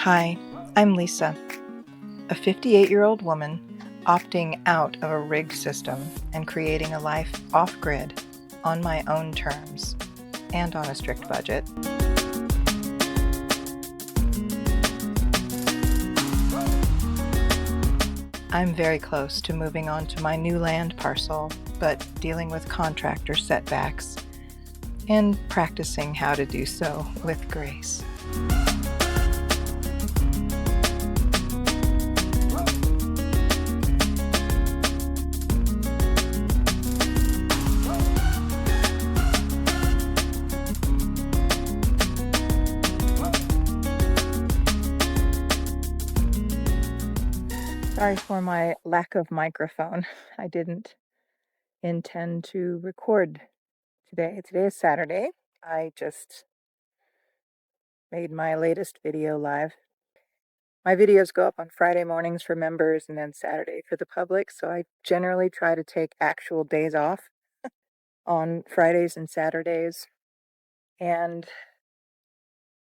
Hi, I'm Lisa, a 58-year-old woman opting out of a rigged system and creating a life off-grid on my own terms and on a strict budget. I'm very close to moving on to my new land parcel, but dealing with contractor setbacks and practicing how to do so with grace. Sorry for my lack of microphone. I didn't intend to record today. Today is Saturday. I just made my latest video live. My videos go up on Friday mornings for members and then Saturday for the public, so I generally try to take actual days off on Fridays and Saturdays. And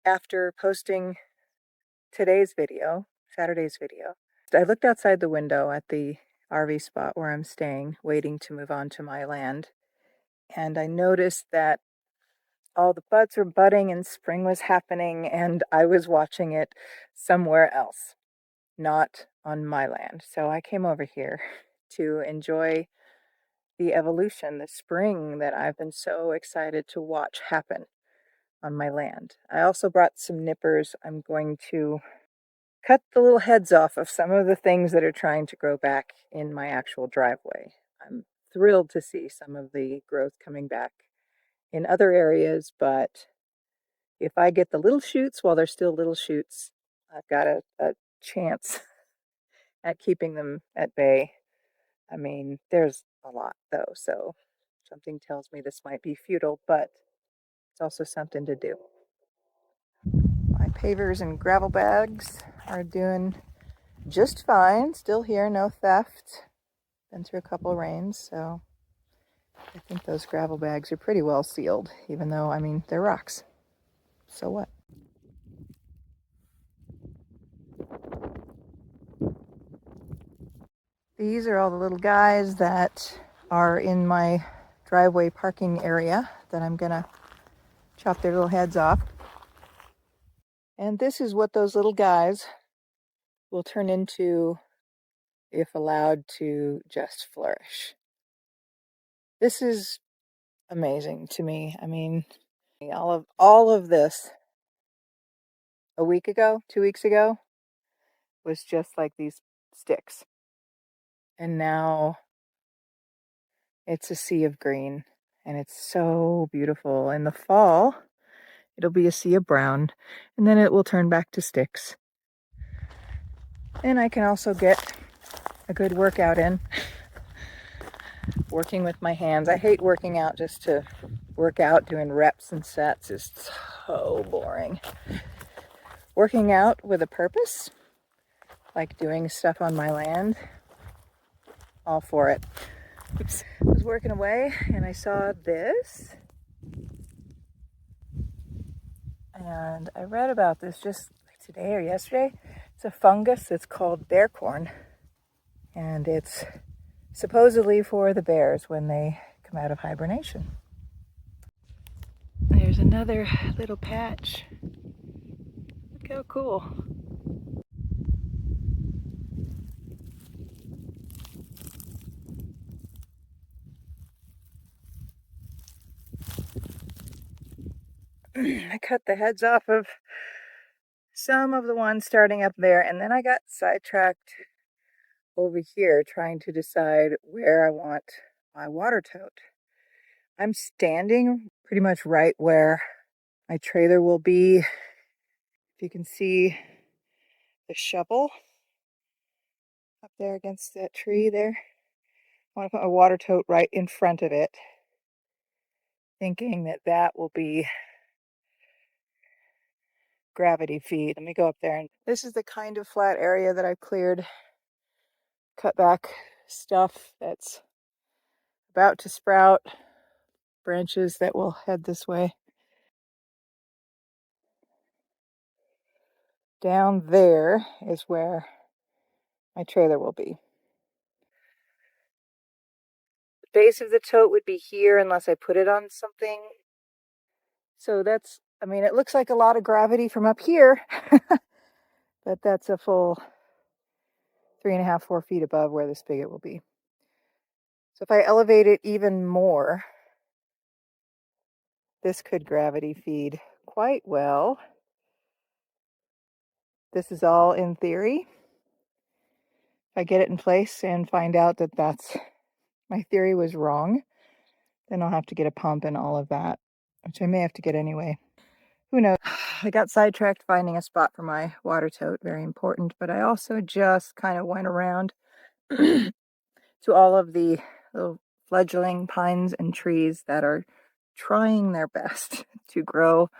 after posting today's video, Saturday's video, I looked outside the window at the RV spot where I'm staying, waiting to move on to my land, and I noticed that all the buds were budding and spring was happening, and I was watching it somewhere else, not on my land. So I came over here to enjoy the evolution, the spring that I've been so excited to watch happen on my land. I also brought some nippers. I'm going to cut the little heads off of some of the things that are trying to grow back in my actual driveway. I'm thrilled to see some of the growth coming back in other areas, but if I get the little shoots while they're still little shoots, I've got a chance at keeping them at bay. I mean, there's a lot though, so something tells me this might be futile, but it's also something to do. My pavers and gravel bags are doing just fine. Still here, no theft. Been through a couple rains, so I think those gravel bags are pretty well sealed, even though, I mean, they're rocks. So what? These are all the little guys that are in my driveway parking area that I'm gonna chop their little heads off. And this is what those little guys will turn into if allowed to just flourish. This is amazing to me. I mean, all of this a week ago, 2 weeks ago, was just like these sticks. And now it's a sea of green, and it's so beautiful. In the fall, it'll be a sea of brown, and then it will turn back to sticks. And I can also get a good workout in, working with my hands. I hate working out just to work out, doing reps and sets is so boring. Working out with a purpose, like doing stuff on my land, all for it. Oops. I was working away and I saw this. And I read about this just today or yesterday. It's a fungus that's called bearcorn. And it's supposedly for the bears when they come out of hibernation. There's another little patch. Look how cool. I cut the heads off of some of the ones starting up there, and then I got sidetracked over here trying to decide where I want my water tote. I'm standing pretty much right where my trailer will be. If you can see the shovel up there against that tree there, I want to put my water tote right in front of it, thinking that that will be gravity feed. Let me go up there. And this is the kind of flat area that I've cleared, cut back stuff that's about to sprout, branches that will head this way. Down there is where my trailer will be. The base of the tote would be here unless I put it on something. So that's, I mean, it looks like a lot of gravity from up here, but that's a full 3.5, 4 feet above where the spigot will be. So if I elevate it even more, this could gravity feed quite well. This is all in theory. If I get it in place and find out that my theory was wrong, then I'll have to get a pump and all of that, which I may have to get anyway. Who knows? I got sidetracked finding a spot for my water tote, very important, but I also just kind of went around to all of the little fledgling pines and trees that are trying their best to grow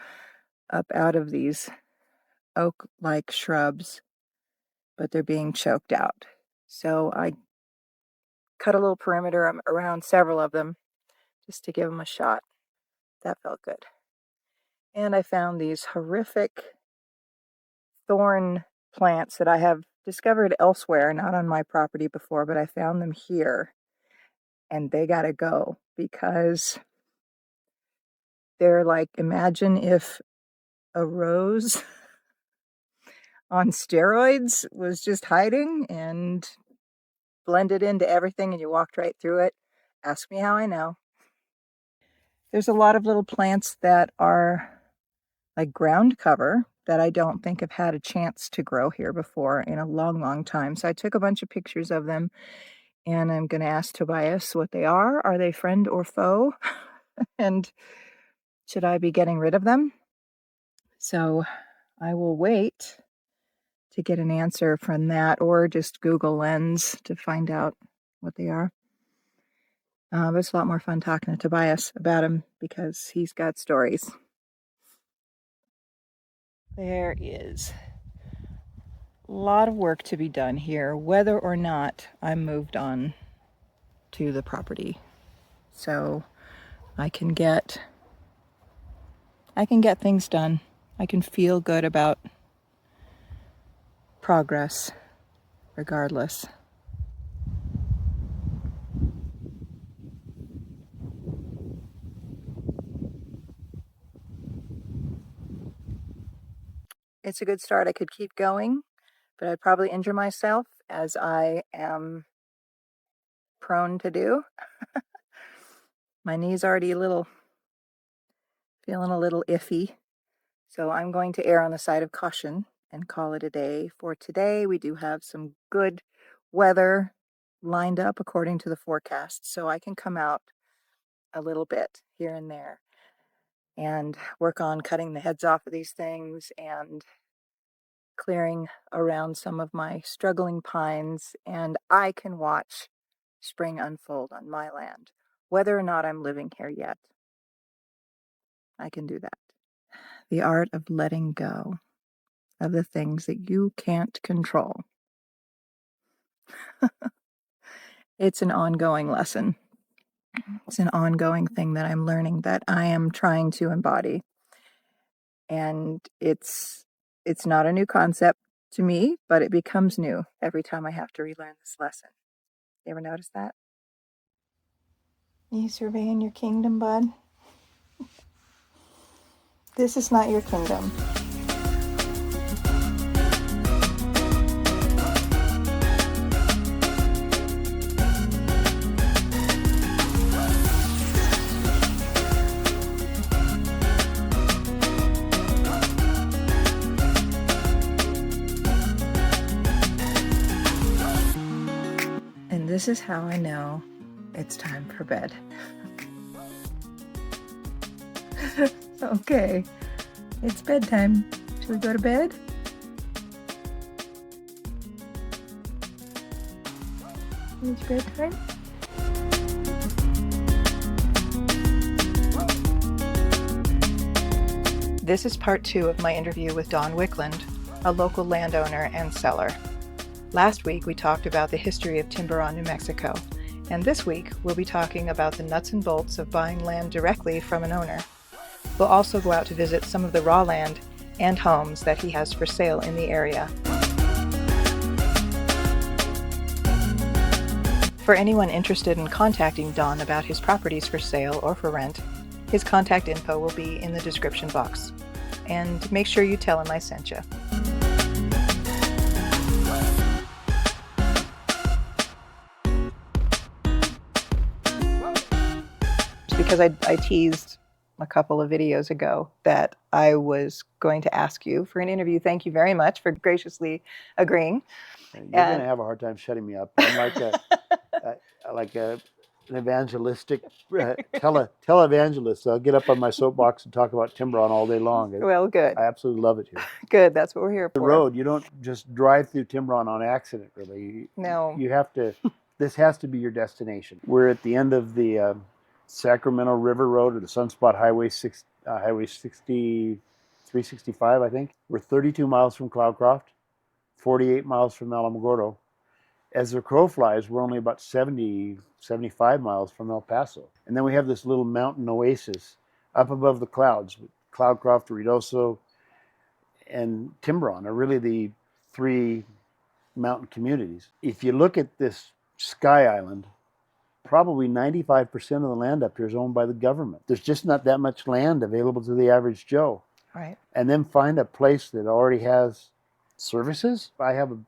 up out of these oak-like shrubs, but they're being choked out. So I cut a little perimeter around several of them just to give them a shot. That felt good. And I found these horrific thorn plants that I have discovered elsewhere, not on my property before, but I found them here. And they gotta go because they're like, imagine if a rose on steroids was just hiding and blended into everything and you walked right through it. Ask me how I know. There's a lot of little plants that are like ground cover that I don't think have had a chance to grow here before in a long, long time. So I took a bunch of pictures of them and I'm going to ask Tobias what they are. Are they friend or foe? And should I be getting rid of them? So I will wait to get an answer from that or just Google Lens to find out what they are. But it's a lot more fun talking to Tobias about him because he's got stories. There is a lot of work to be done here, whether or not I'm moved on to the property. So I can get things done. I can feel good about progress regardless. It's a good start. I could keep going, but I'd probably injure myself, as I am prone to do. My knee's already feeling a little iffy. So I'm going to err on the side of caution and call it a day for today. We do have some good weather lined up according to the forecast, so I can come out a little bit here and there and work on cutting the heads off of these things and clearing around some of my struggling pines, and I can watch spring unfold on my land, whether or not I'm living here yet. I can do that. The art of letting go of the things that you can't control. It's an ongoing lesson. It's an ongoing thing that I'm learning, that I am trying to embody. And it's not a new concept to me, but it becomes new every time I have to relearn this lesson. You ever notice that? You surveying your kingdom, bud? This is not your kingdom. And this is how I know it's time for bed. Okay, it's bedtime. Should we go to bed? It's bedtime. This is part 2 of my interview with Don Wicklund, a local landowner and seller. Last week we talked about the history of Timberon, New Mexico, and this week we'll be talking about the nuts and bolts of buying land directly from an owner. We'll also go out to visit some of the raw land and homes that he has for sale in the area. For anyone interested in contacting Don about his properties for sale or for rent, his contact info will be in the description box. And make sure you tell him I sent you. Because I teased a couple of videos ago that I was going to ask you for an interview. Thank you very much for graciously agreeing. You're going to have a hard time shutting me up. I'm like an evangelistic televangelist. I'll get up on my soapbox and talk about Timberon all day long. Well, good. I absolutely love it here. Good. That's what we're here for. The road, you don't just drive through Timberon on accident, really. No. You have to, this has to be your destination. We're at the end of the Sacramento River Road, or the Sunspot Highway 365, I think. We're 32 miles from Cloudcroft, 48 miles from Alamogordo. As the crow flies, we're only about 75 miles from El Paso. And then we have this little mountain oasis up above the clouds. Cloudcroft, Ruidoso, and Timberon are really the three mountain communities. If you look at this sky island, probably 95% of the land up here is owned by the government. There's just not that much land available to the average Joe. Right. And then find a place that already has services. I have a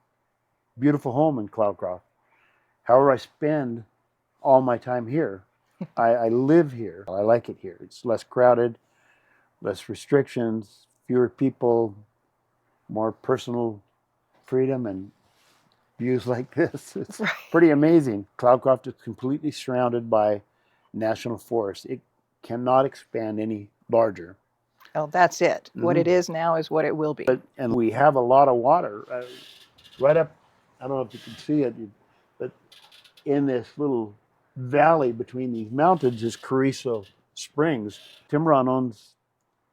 beautiful home in Cloudcroft. However, I spend all my time here. I live here. I like it here. It's less crowded, less restrictions, fewer people, more personal freedom, and views like this. It's pretty amazing. Cloudcroft is completely surrounded by national forest. It cannot expand any larger. Oh, that's it. What it is now is what it will be. And we have a lot of water right up, I don't know if you can see it, but in this little valley between these mountains is Carrizo Springs. Timberon owns,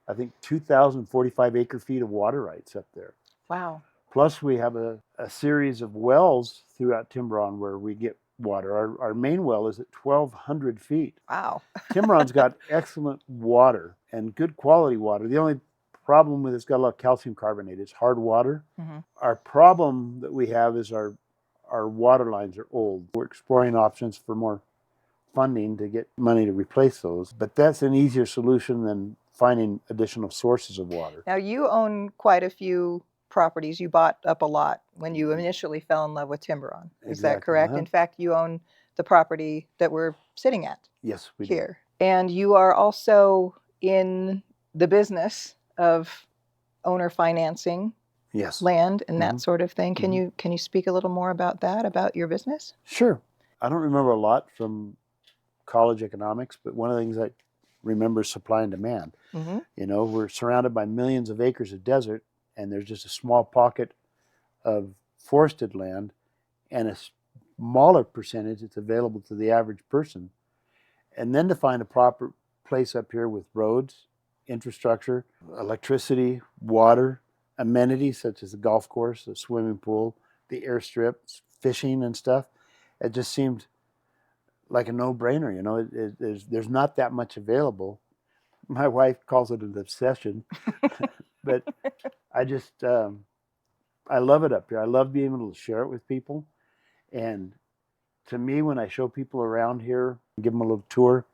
I think, 2,045 acre-feet of water rights up there. Wow. Plus, we have a series of wells throughout Timberon where we get water. Our main well is at 1,200 feet. Wow. Timberon's got excellent water and good quality water. The only problem with it's got a lot of calcium carbonate. It's hard water. Our problem that we have is our water lines are old. We're exploring options for more funding to get money to replace those. But that's an easier solution than finding additional sources of water. Now, you own quite a few properties. You bought up a lot when you initially fell in love with Timberon. Is that correct? In fact, you own the property that we're sitting at. Yes, we here. Do. And you are also in the business of owner financing land and that sort of thing. Can you speak a little more about that, about your business? Sure. I don't remember a lot from college economics, but one of the things I remember is supply and demand. You know, we're surrounded by millions of acres of desert, and there's just a small pocket of forested land and a smaller percentage that's available to the average person. And then to find a proper place up here with roads, infrastructure, electricity, water, amenities such as the golf course, the swimming pool, the airstrip, fishing and stuff, it just seemed like a no-brainer. You know, there's not that much available. My wife calls it an obsession, but I just, I love it up here. I love being able to share it with people. And to me, when I show people around here, give them a little tour,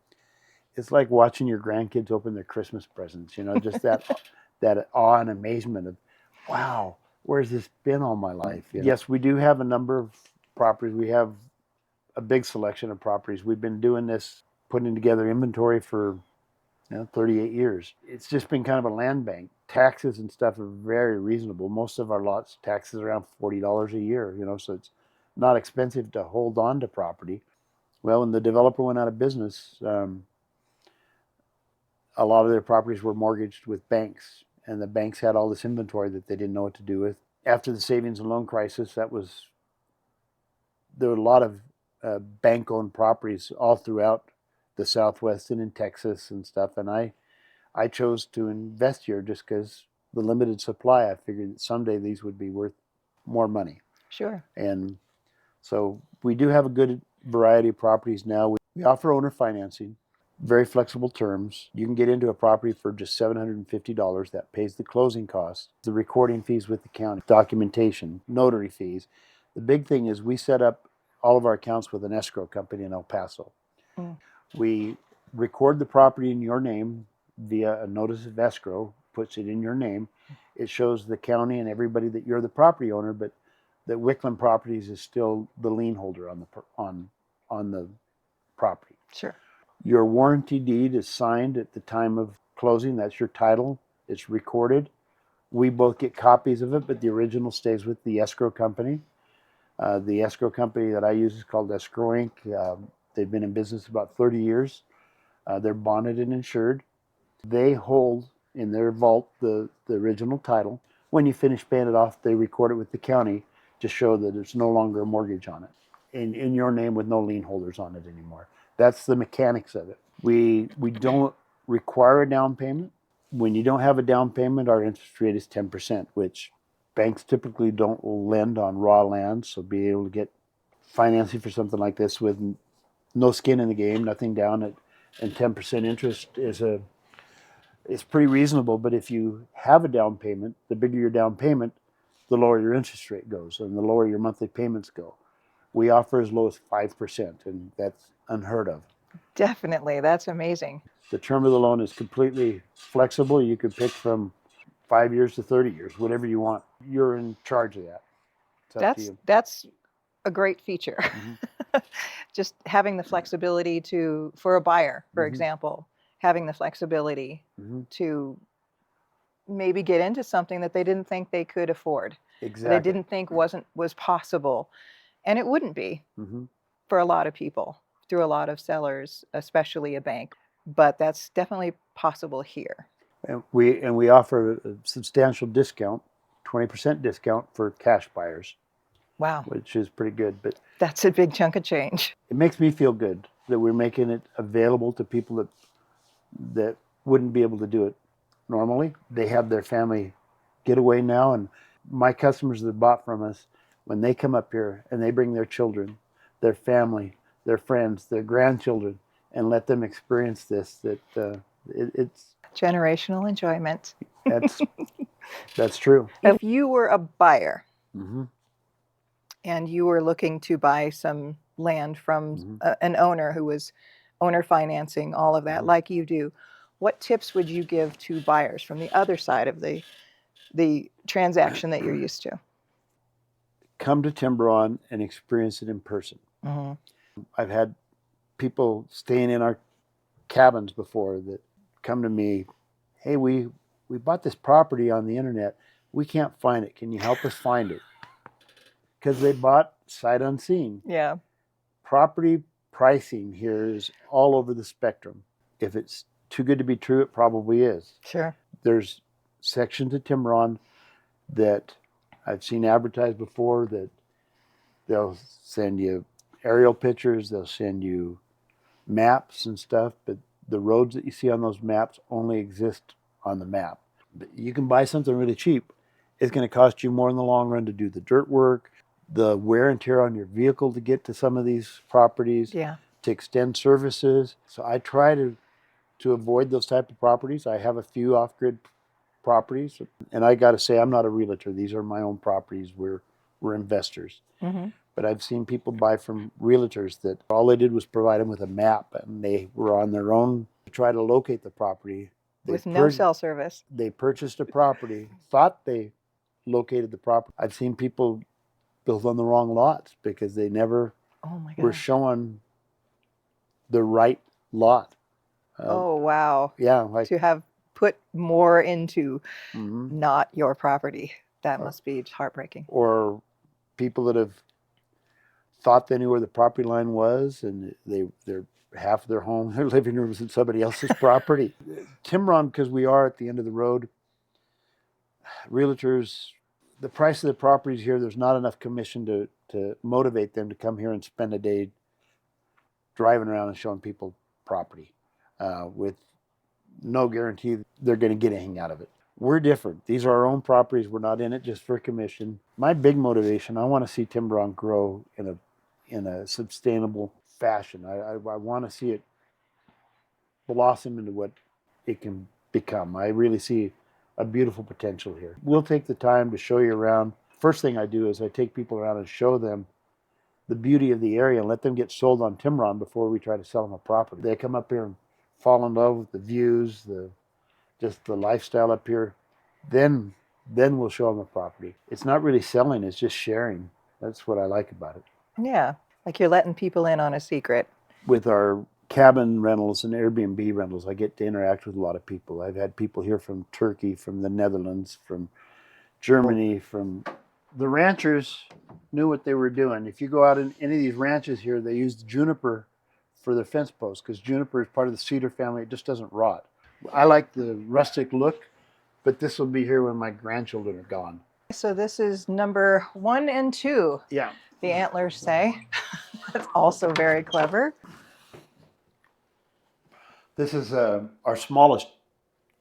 it's like watching your grandkids open their Christmas presents, you know, just that awe and amazement of, wow, where's this been all my life? You know? Yes, we do have a number of properties. We have a big selection of properties. We've been doing this, putting together inventory for 38 years. It's just been kind of a land bank. Taxes and stuff are very reasonable. Most of our lots taxes around $40 a year, you know, so it's not expensive to hold on to property. Well, when the developer went out of business, a lot of their properties were mortgaged with banks, and the banks had all this inventory that they didn't know what to do with. After the savings and loan crisis, there were a lot of bank-owned properties all throughout the Southwest and in Texas and stuff, and I chose to invest here just because the limited supply, I figured that someday these would be worth more money. Sure. And so we do have a good variety of properties now. We offer owner financing. very flexible terms. You can get into a property for just $750. That pays the closing costs, the recording fees with the county, documentation, notary fees. The big thing is we set up all of our accounts with an escrow company in El Paso. Mm. We record the property in your name via a notice of escrow, puts it in your name. It shows the county and everybody that you're the property owner, but that Wicklund Properties is still the lien holder on the property. Sure. Your warranty deed is signed at the time of closing. That's your title. It's recorded. We both get copies of it, but the original stays with the escrow company. The escrow company that I use is called Escrow Inc. They've been in business about 30 years. They're bonded and insured. They hold in their vault the original title. When you finish paying it off, they record it with the county to show that there's no longer a mortgage on it in your name with no lien holders on it anymore. That's the mechanics of it. We don't require a down payment. When you don't have a down payment, our interest rate is 10%, which banks typically don't lend on raw land. So being able to get financing for something like this with no skin in the game, nothing down and 10% interest is pretty reasonable. But if you have a down payment, the bigger your down payment, the lower your interest rate goes and the lower your monthly payments go. We offer as low as 5%, and that's unheard of. Definitely. That's amazing. The term of the loan is completely flexible. You could pick from 5 years to 30 years, whatever you want. You're in charge of that. It's up to you. That's a great feature. Mm-hmm. Just having the flexibility for a buyer, for Mhm. example, having the flexibility to maybe get into something that they didn't think they could afford. Exactly. They didn't think was possible. And it wouldn't be for a lot of people, through a lot of sellers, especially a bank. But that's definitely possible here. And we offer a substantial discount, 20% discount for cash buyers. Wow. Which is pretty good. But that's a big chunk of change. It makes me feel good that we're making it available to people that wouldn't be able to do it normally. They have their family getaway now, and my customers that bought from us, when they come up here and they bring their children, their family, their friends, their grandchildren, and let them experience this, it's generational enjoyment. That's true. If you were a buyer and you were looking to buy some land from an owner who was owner financing, all of that, like you do, what tips would you give to buyers from the other side of the transaction that you're used to? Come to Timberon and experience it in person. I've had people staying in our cabins before that come to me, hey, we bought this property on the internet. We can't find it. Can you help us find it? Because they bought sight unseen. Yeah. Property pricing here is all over the spectrum. If it's too good to be true, it probably is. Sure. There's sections of Timberon that I've seen advertised before that they'll send you aerial pictures, they'll send you maps and stuff, but the roads that you see on those maps only exist on the map. But you can buy something really cheap. It's going to cost you more in the long run to do the dirt work, the wear and tear on your vehicle to get to some of these properties, to extend services. So I try to avoid those type of properties. I have a few off-grid properties, and I got to say, I'm not a realtor. These are my own properties. We're investors. But I've seen people buy from realtors that all they did was provide them with a map, and they were on their own to try to locate the property. With no cell service. They purchased a property, thought they located the property. I've seen people build on the wrong lots because they never were showing the right lot. Oh, wow. Yeah. To have put more into not your property. That must be heartbreaking. Or people that have thought they knew where the property line was, and they're half of their home, their living room is in somebody else's property. Timberon, because we are at the end of the road, realtors, the price of the properties here, there's not enough commission to motivate them to come here and spend a day driving around and showing people property with no guarantee they're going to get anything out of it. We're different. These are our own properties. We're not in it just for commission. My big motivation, I want to see Timberon grow in a sustainable fashion. I want to see it blossom into what it can become. I really see a beautiful potential here. We'll take the time to show you around. First thing I do is I take people around and show them the beauty of the area and let them get sold on Timberon before we try to sell them a property. They come up here and fall in love with the views, just the lifestyle up here. Then we'll show them a property. It's not really selling, it's just sharing. That's what I like about it. Yeah, like you're letting people in on a secret. With our cabin rentals and Airbnb rentals, I get to interact with a lot of people. I've had people here from Turkey, from the Netherlands, from Germany, from the ranchers knew what they were doing. If you go out in any of these ranches here, they use juniper for their fence posts because juniper is part of the cedar family. It just doesn't rot. I like the rustic look, but this will be here when my grandchildren are gone. So this is number 1 and 2. Yeah. The antlers say. That's also very clever. This is our smallest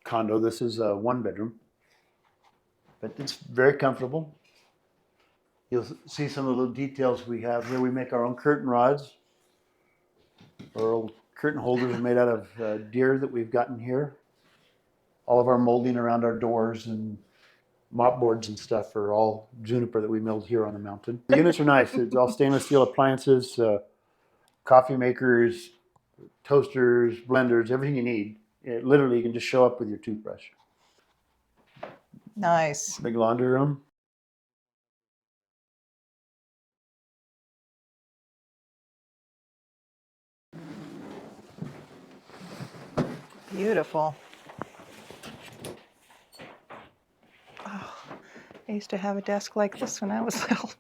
condo. This is a 1-bedroom, but it's very comfortable. You'll see some of the little details we have here. We make our own curtain rods. Our old curtain holders are made out of deer that we've gotten here. All of our molding around our doors and mop boards and stuff are all juniper that we milled here on the mountain. The units are nice. It's all stainless steel appliances, coffee makers, toasters, blenders, everything you need. Literally, you can just show up with your toothbrush. Nice. Big laundry room. Beautiful. Oh, I used to have a desk like this when I was little.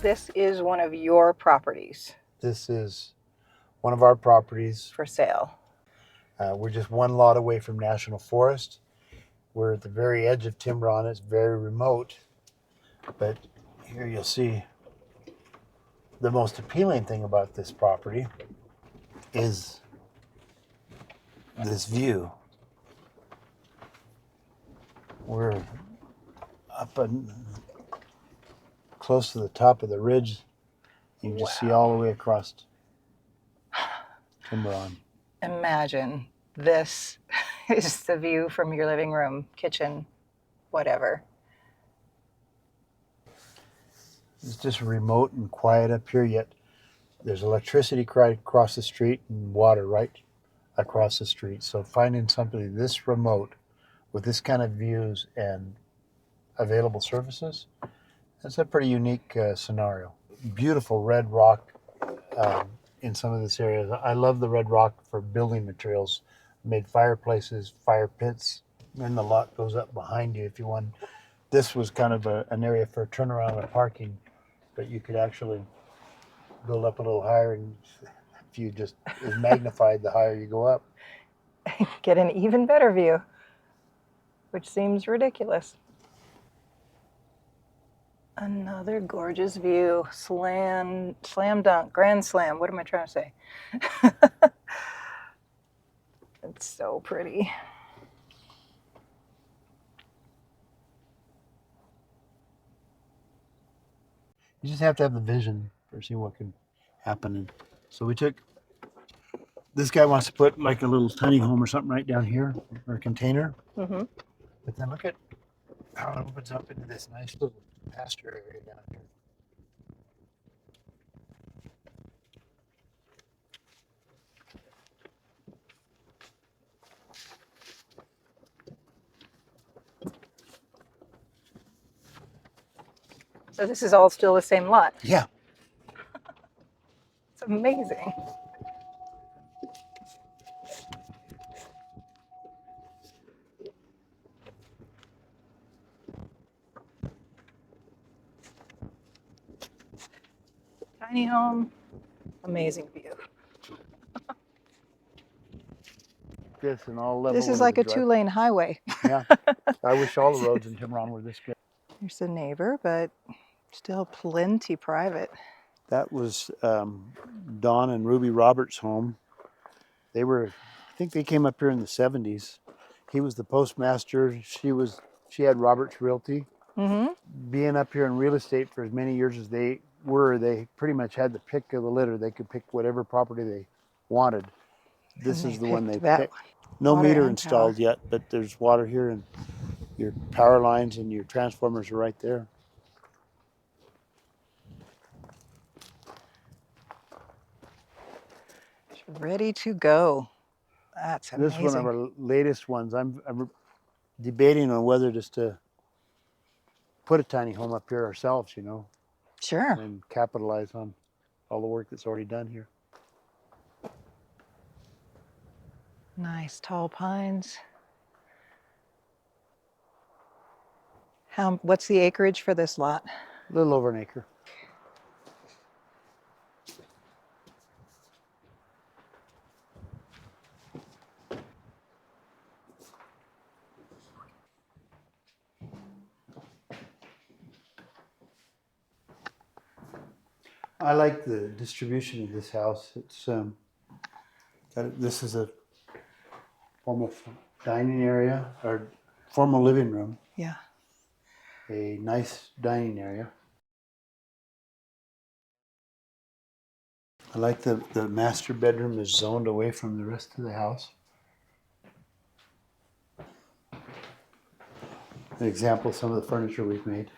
This is one of your properties. This is one of our properties for sale. We're just one lot away from National Forest. We're at the very edge of Timberon. It's very remote, but here you'll see the most appealing thing about this property is this view. We're up and close to the top of the ridge. You can just see all the way across Timberon. Imagine this is the view from your living room, kitchen, whatever. It's just remote and quiet up here, yet there's electricity right across the street and water right across the street. So finding something this remote with this kind of views and available services, that's a pretty unique scenario. Beautiful red rock in some of this area. I love the red rock for building materials. Made fireplaces, fire pits, and the lot goes up behind you if you want. This was kind of an area for turnaround and parking, but you could actually build up a little higher, and if you just is magnified the higher you go up. Get an even better view, which seems ridiculous. Another gorgeous view. Slam dunk, grand slam. What am I trying to say? It's so pretty. You just have to have the vision for seeing what can happen. And so we took, this guy wants to put like a little tiny home or something right down here, or a container. Mm-hmm. But then look at how it opens up into this nice little pasture area down here. So this is all still the same lot. Yeah. It's amazing. tiny home. Amazing view. This and all level This is into like the a drive. 2-lane highway. Yeah, I wish all the roads in Timberon were this good. There's the neighbor, but still plenty private. That was Don and Ruby Roberts' home. They were, I think they came up here in the 70s. He was the postmaster. She had Roberts Realty. Being up here in real estate for as many years as they were, they pretty much had the pick of the litter. They could pick whatever property they wanted. This is the one they picked. No meter installed yet, but there's water here and your power lines and your transformers are right there. It's ready to go. That's amazing. This is one of our latest ones. I'm debating on whether just to put a tiny home up here ourselves, you know. Sure. And capitalize on all the work that's already done here. Nice tall pines. What's the acreage for this lot? A little over an acre. I like the distribution of this house. It's this is a formal dining area or formal living room. Yeah. A nice dining area. I like the master bedroom is zoned away from the rest of the house. An example of some of the furniture we've made.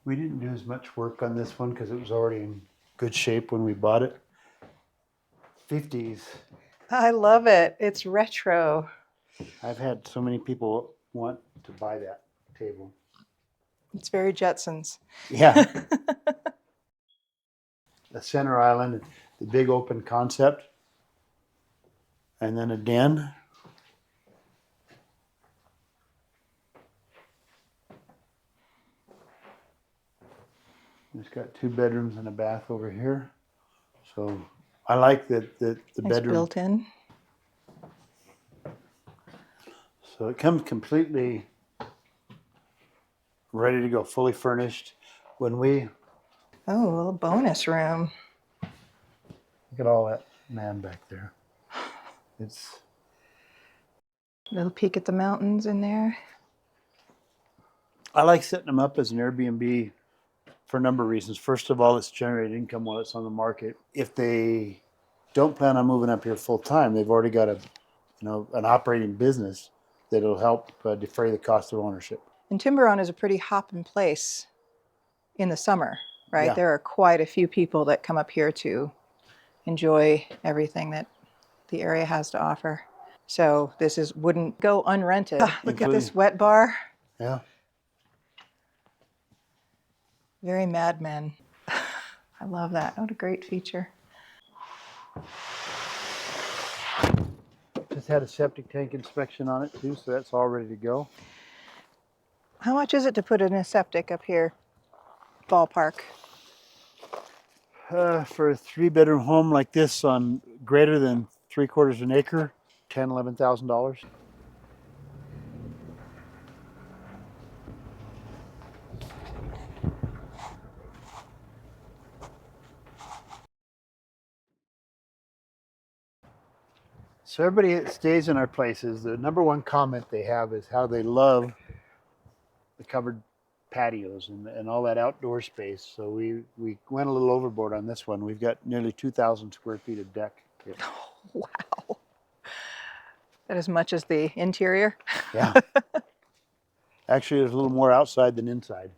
We didn't do as much work on this one because it was already in good shape when we bought it. 50s. I love it. It's retro. I've had so many people want to buy that table. It's very Jetsons. Yeah. The center island, the big open concept, and then a den. It's got 2 bedrooms and a bath over here. So I like that the bedroom. Built in. So it comes completely ready to go, fully furnished. When we Oh, a little bonus room. look at all that man back there. It's A little peek at the mountains in there. I like setting them up as an Airbnb for a number of reasons. First of all, it's generated income while it's on the market. If they don't plan on moving up here full time, they've already got an operating business that'll help defray the cost of ownership. And Timberon is a pretty hopping place in the summer, right? Yeah. There are quite a few people that come up here to enjoy everything that the area has to offer. So this wouldn't go unrented. Look at this wet bar. Yeah. Very Mad Men. I love that. What a great feature. Just had a septic tank inspection on it too, so that's all ready to go. How much is it to put in a septic up here? Ballpark. For a 3-bedroom home like this on greater than 3/4 an acre, $10,000–$11,000. So everybody that stays in our places, the number one comment they have is how they love the covered patios and all that outdoor space. So we went a little overboard on this one. We've got nearly 2,000 square feet of deck here. Wow. That as much as the interior? Yeah. Actually, there's a little more outside than inside.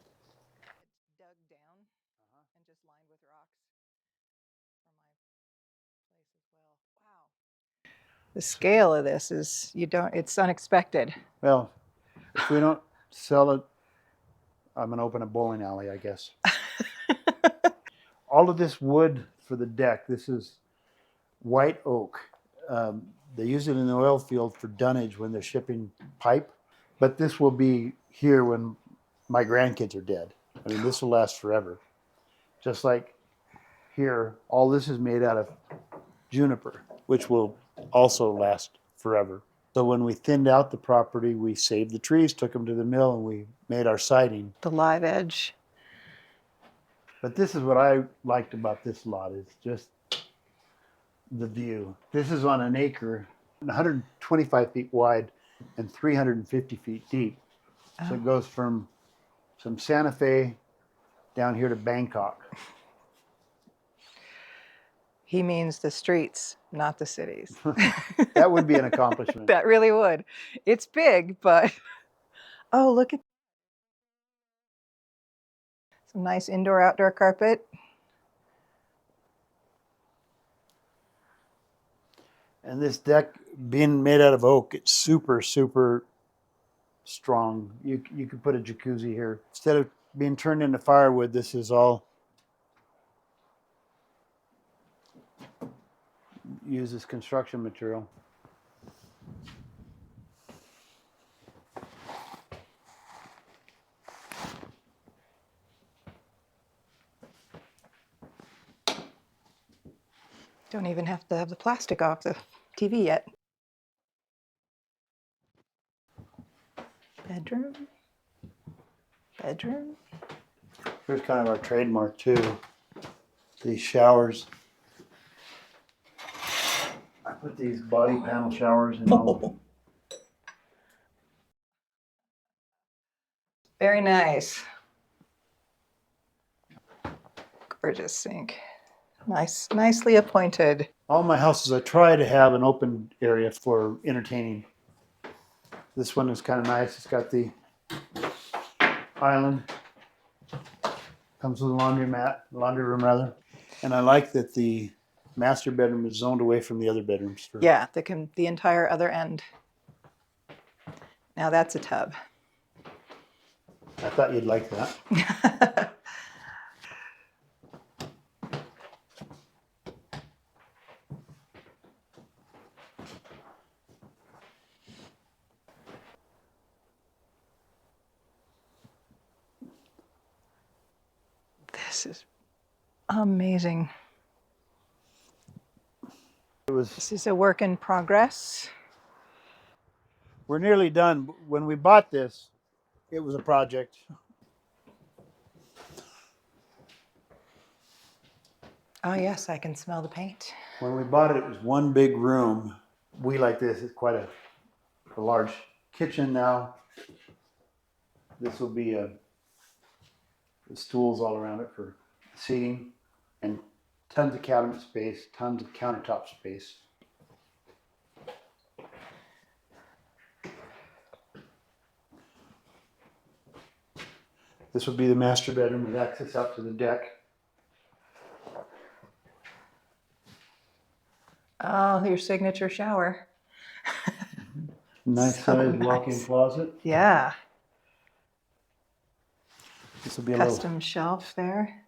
Dug down and just lined with rocks for my place as well. Wow. The scale of this is, it's unexpected. Well, if we don't sell it, I'm going to open a bowling alley, I guess. All of this wood for the deck, this is white oak. They use it in the oil field for dunnage when they're shipping pipe. But this will be here when my grandkids are dead. I mean, this will last forever. Just like here, all this is made out of juniper, which will also last forever. So when we thinned out the property, we saved the trees, took them to the mill, and we made our siding. The live edge. But this is what I liked about this lot, is just the view. This is on an acre, 125 feet wide and 350 feet deep. So it goes from some Santa Fe down here to Bangkok. He means the streets, not the cities. That would be an accomplishment. That really would. It's big, but oh, look at some nice indoor-outdoor carpet. And this deck, being made out of oak, it's super, super strong. You could put a jacuzzi here. Instead of being turned into firewood, this is all used as construction material. Don't even have to have the plastic off the TV yet. Bedroom. Bedroom. Here's kind of our trademark too. These showers. I put these body panel showers in all. Very nice. Gorgeous sink. Nice, nicely appointed. All my houses, I try to have an open area for entertaining. This one is kind of nice. It's got the island. Comes with a laundry room rather. And I like that the master bedroom is zoned away from the other bedrooms. Yeah, the entire other end. Now that's a tub. I thought you'd like that. This is amazing. This is a work in progress. We're nearly done. When we bought this, it was a project. Oh yes, I can smell the paint. When we bought it, it was one big room. We like this. It's quite a large kitchen now. This will be the stools all around it for seating, and tons of cabinet space, tons of countertop space. This would be the master bedroom with access out to the deck. Oh, your signature shower. Nice So sized nice. walk-in closet. Yeah. This will be a Custom shelf there.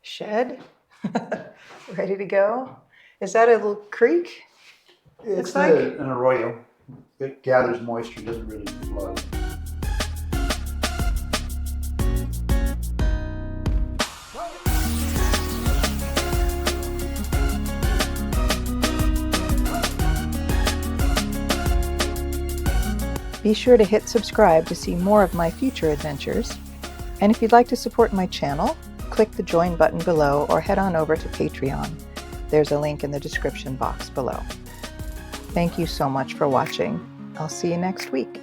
Shed. Ready to go. Is that a little creek? It's like an arroyo. It gathers moisture, doesn't really flood. Be sure to hit subscribe to see more of my future adventures. And if you'd like to support my channel, click the join button below or head on over to Patreon. There's a link in the description box below. Thank you so much for watching. I'll see you next week.